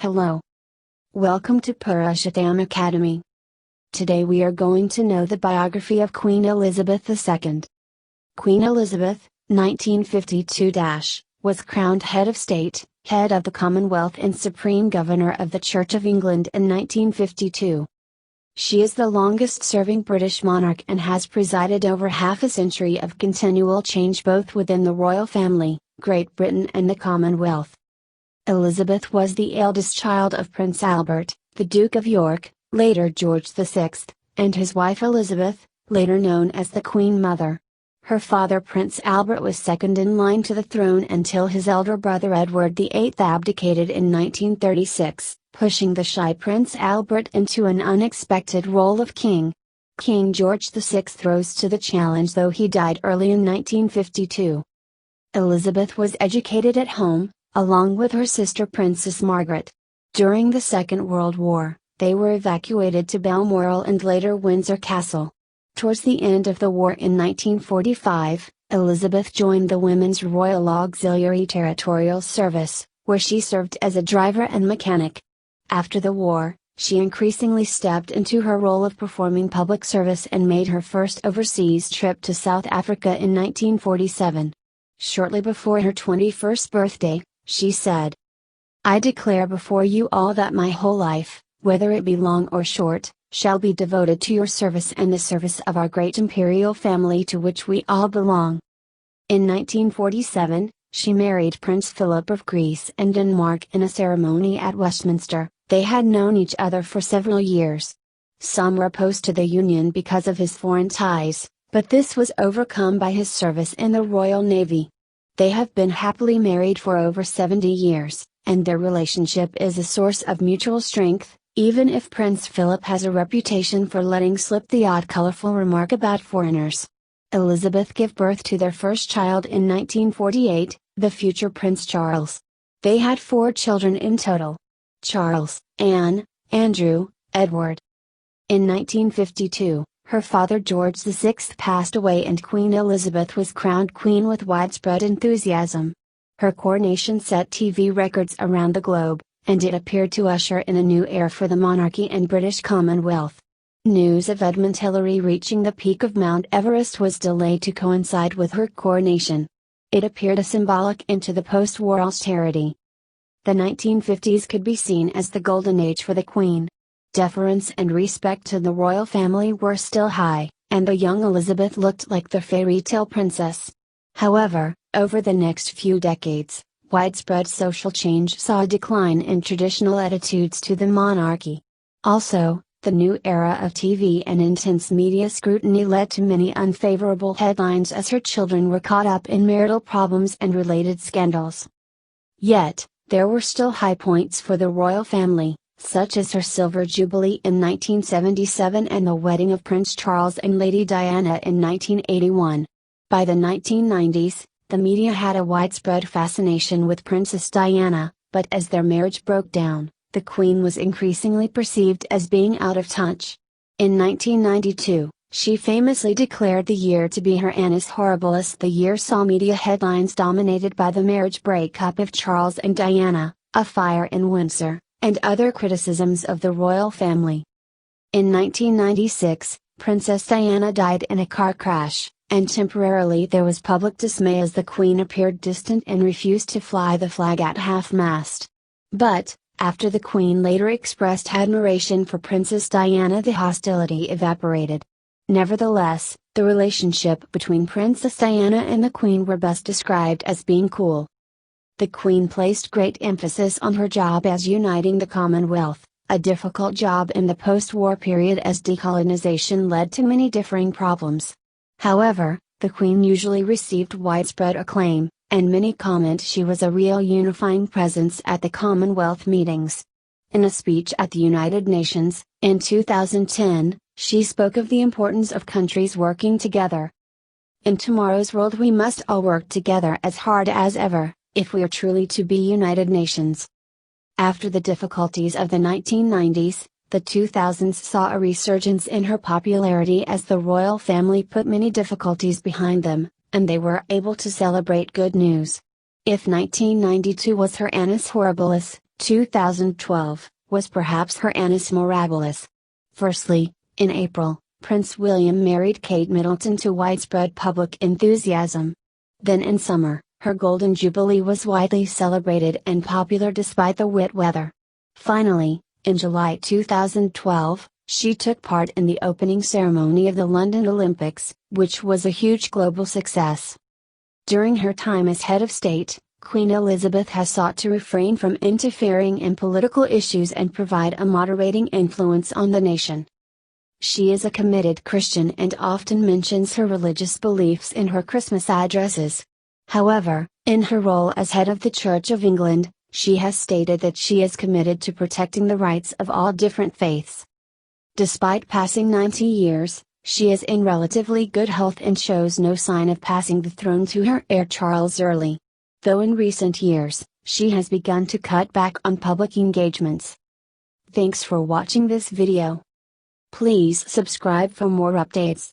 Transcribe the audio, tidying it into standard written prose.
Hello. Welcome to Purushotam Academy. Today we are going to know the biography of Queen Elizabeth II. Queen Elizabeth, 1952-, was crowned head of state, head of the Commonwealth and Supreme Governor of the Church of England in 1952. She is the longest-serving British monarch and has presided over half a century of continual change both within the royal family, Great Britain and the Commonwealth. Elizabeth was the eldest child of Prince Albert, the Duke of York, later George VI, and his wife Elizabeth, later known as the Queen Mother. Her father Prince Albert was second in line to the throne until his elder brother Edward VIII abdicated in 1936, pushing the shy Prince Albert into an unexpected role of king. King George VI rose to the challenge though he died early in 1952. Elizabeth was educated at home, along with her sister Princess Margaret. During the Second World War, they were evacuated to Balmoral and later Windsor Castle. Towards the end of the war in 1945, Elizabeth joined the Women's Royal Auxiliary Territorial Service, where she served as a driver and mechanic. After the war, she increasingly stepped into her role of performing public service and made her first overseas trip to South Africa in 1947. Shortly before her 21st birthday, she said, "I declare before you all that my whole life, whether it be long or short, shall be devoted to your service and the service of our great imperial family to which we all belong." In 1947, she married Prince Philip of Greece and Denmark in a ceremony at Westminster. They had known each other for several years. Some were opposed to the union because of his foreign ties, but this was overcome by his service in the Royal Navy. They have been happily married for over 70 years, and their relationship is a source of mutual strength, even if Prince Philip has a reputation for letting slip the odd colorful remark about foreigners. Elizabeth gave birth to their first child in 1948, the future Prince Charles. They had 4 children in total: Charles, Anne, Andrew, Edward. In 1952, her father George VI passed away and Queen Elizabeth was crowned queen with widespread enthusiasm. Her coronation set TV records around the globe, and it appeared to usher in a new era for the monarchy and British Commonwealth. News of Edmund Hillary reaching the peak of Mount Everest was delayed to coincide with her coronation. It appeared a symbolic end to the post-war austerity. The 1950s could be seen as the golden age for the Queen. Deference and respect to the royal family were still high, and the young Elizabeth looked like the fairy tale princess. However, over the next few decades, widespread social change saw a decline in traditional attitudes to the monarchy. Also, the new era of TV and intense media scrutiny led to many unfavorable headlines as her children were caught up in marital problems and related scandals. Yet, there were still high points for the royal family, such as her Silver Jubilee in 1977 and the wedding of Prince Charles and Lady Diana in 1981. By the 1990s, the media had a widespread fascination with Princess Diana, but as their marriage broke down, the Queen was increasingly perceived as being out of touch. In 1992, she famously declared the year to be her annus horribilis. The year saw media headlines dominated by the marriage breakup of Charles and Diana, a fire in Windsor, and other criticisms of the royal family. In 1996, Princess Diana died in a car crash, and temporarily there was public dismay as the Queen appeared distant and refused to fly the flag at half-mast. But, after the Queen later expressed admiration for Princess Diana, the hostility evaporated. Nevertheless, the relationship between Princess Diana and the Queen were best described as being cool. The Queen placed great emphasis on her job as uniting the Commonwealth, a difficult job in the post-war period as decolonization led to many differing problems. However, the Queen usually received widespread acclaim, and many comment she was a real unifying presence at the Commonwealth meetings. In a speech at the United Nations, in 2010, she spoke of the importance of countries working together. "In tomorrow's world we must all work together as hard as ever, if we are truly to be United Nations." After the difficulties of the 1990s, the 2000s saw a resurgence in her popularity as the royal family put many difficulties behind them, and they were able to celebrate good news. If 1992 was her annus horribilis, 2012, was perhaps her annus mirabilis. Firstly, in April, Prince William married Kate Middleton to widespread public enthusiasm. Then in summer, her Golden Jubilee was widely celebrated and popular despite the wet weather. Finally, in July 2012, she took part in the opening ceremony of the London Olympics, which was a huge global success. During her time as head of state, Queen Elizabeth has sought to refrain from interfering in political issues and provide a moderating influence on the nation. She is a committed Christian and often mentions her religious beliefs in her Christmas addresses. However, in her role as head of the Church of England, she has stated that she is committed to protecting the rights of all different faiths. Despite passing 90 years, she is in relatively good health and shows no sign of passing the throne to her heir Charles early. Though in recent years, she has begun to cut back on public engagements. Thanks for watching this video. Please subscribe for more updates.